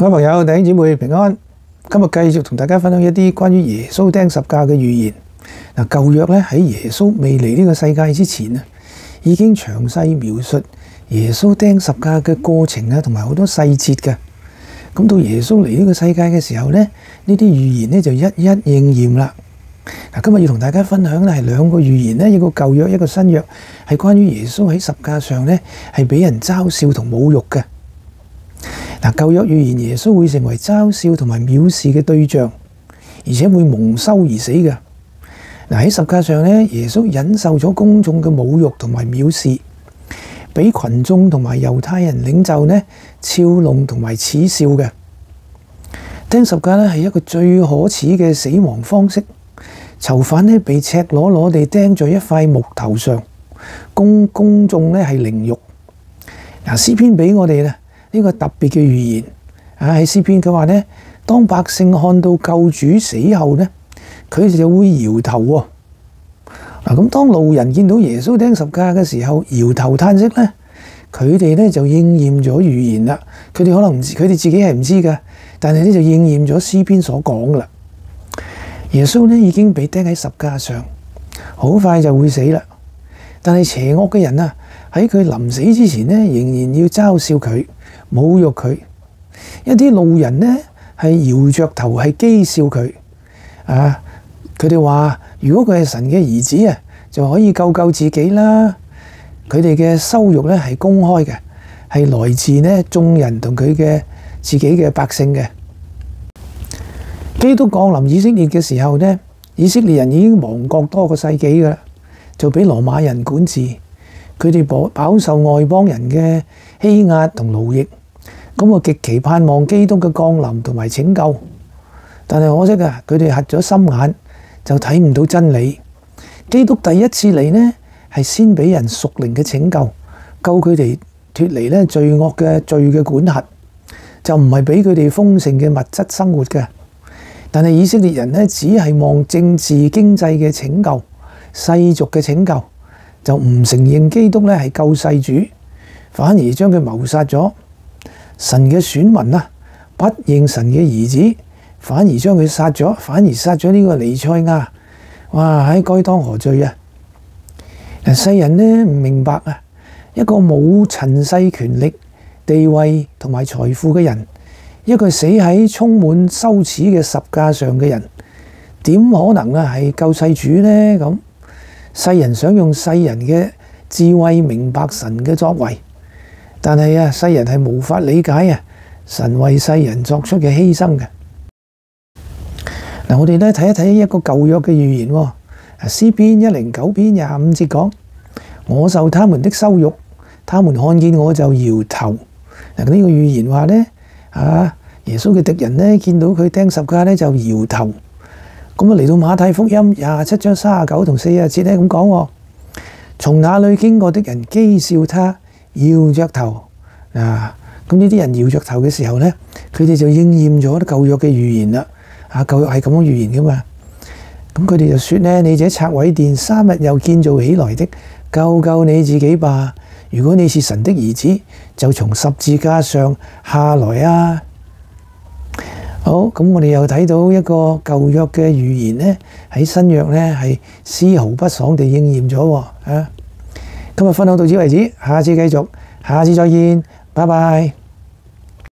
各位朋友、弟兄姊妹平安。今日繼續同大家分享一啲關於耶穌釘十架嘅預言。舊約咧喺耶穌未嚟呢個世界之前啊，已經詳細描述耶穌釘十架嘅過程啊，同埋好多細節嘅。咁到耶穌嚟呢個世界嘅時候咧，呢啲預言咧就一一應驗啦。今日要同大家分享咧係兩個預言咧，一個舊約，一個新約，係關於耶穌喺十架上咧係俾人嘲笑同侮辱嘅。舊約預言耶穌會成為嘲笑同埋藐視嘅對象，而且會蒙羞而死嘅。喺十架上咧，耶穌忍受咗公眾嘅侮辱同埋藐視，俾群眾同埋猶太人領袖咧嘲弄同埋恥笑嘅。釘十架咧係一個最可恥嘅死亡方式，囚犯咧被赤裸裸地釘在一塊木頭上，公眾咧係凌辱。詩篇俾我哋呢個特別嘅預言喺詩篇佢話呢，當百姓看到救主死後呢，佢哋就會搖頭喎。咁當路人見到耶穌釘十架嘅時候搖頭嘆息呢，佢哋呢就應驗咗預言啦。佢哋可能唔知，佢哋自己係唔知㗎，但係呢就應驗咗詩篇所講㗎啦。耶穌呢已經被釘喺十架上，好快就會死啦。但係邪惡嘅人啊，喺佢臨死之前呢，仍然要嘲笑佢、侮辱佢。一啲路人呢係搖着頭係譏笑佢。佢哋話如果佢係神嘅兒子啊，就可以救自己啦。佢哋嘅羞辱呢係公開嘅，係來自呢眾人同佢嘅自己嘅百姓嘅。基督降臨以色列嘅時候呢，以色列人已經亡國多個世紀㗎啦，就俾羅馬人管治。佢哋飽受外邦人嘅欺壓同奴役，咁我極其盼望基督嘅降臨同埋拯救，但係可惜啊，佢哋瞎咗心眼，就睇唔到真理。基督第一次嚟呢，係先俾人屬靈嘅拯救，救佢哋脫離呢罪惡嘅罪嘅管轄，就唔係俾佢哋豐盛嘅物質生活嘅。但係以色列人呢，只係望政治經濟嘅拯救、世俗嘅拯救，就唔承認基督咧係救世主，反而將佢謀殺咗。神嘅選民啊，不認神嘅兒子，反而將佢殺咗，反而殺咗呢個彌賽亞。哇！喺該當何罪啊？世人呢唔明白啊，一個冇塵世權力、地位同埋財富嘅人，一個死喺充滿羞恥嘅十架上嘅人，點可能係救世主呢？咁世人想用世人嘅智慧明白神嘅作為，但係世人係無法理解神為世人作出嘅犧牲嘅。我哋咧睇一睇一個舊約嘅預言。詩篇109篇25節講：我受他們的羞辱，他們看見我就搖頭。呢個預言話呢，耶穌嘅敵人呢見到佢釘十架呢就搖頭。咁嚟到馬太福音27章39同40節咧咁講：從那裏經過的人譏笑他，搖着頭。咁呢啲人搖着頭嘅時候呢，佢哋就應驗咗舊約嘅預言啦。舊約係咁樣預言噶嘛。咁佢哋就說呢：你這拆毀殿3日又建造起來的，救你自己吧！如果你是神的兒子，就從十字架上下來啊！好，咁我哋又睇到一個舊約嘅預言呢，喺新約呢係絲毫不爽地應驗咗。今日分享到此為止，下次繼續，下次再見，拜拜。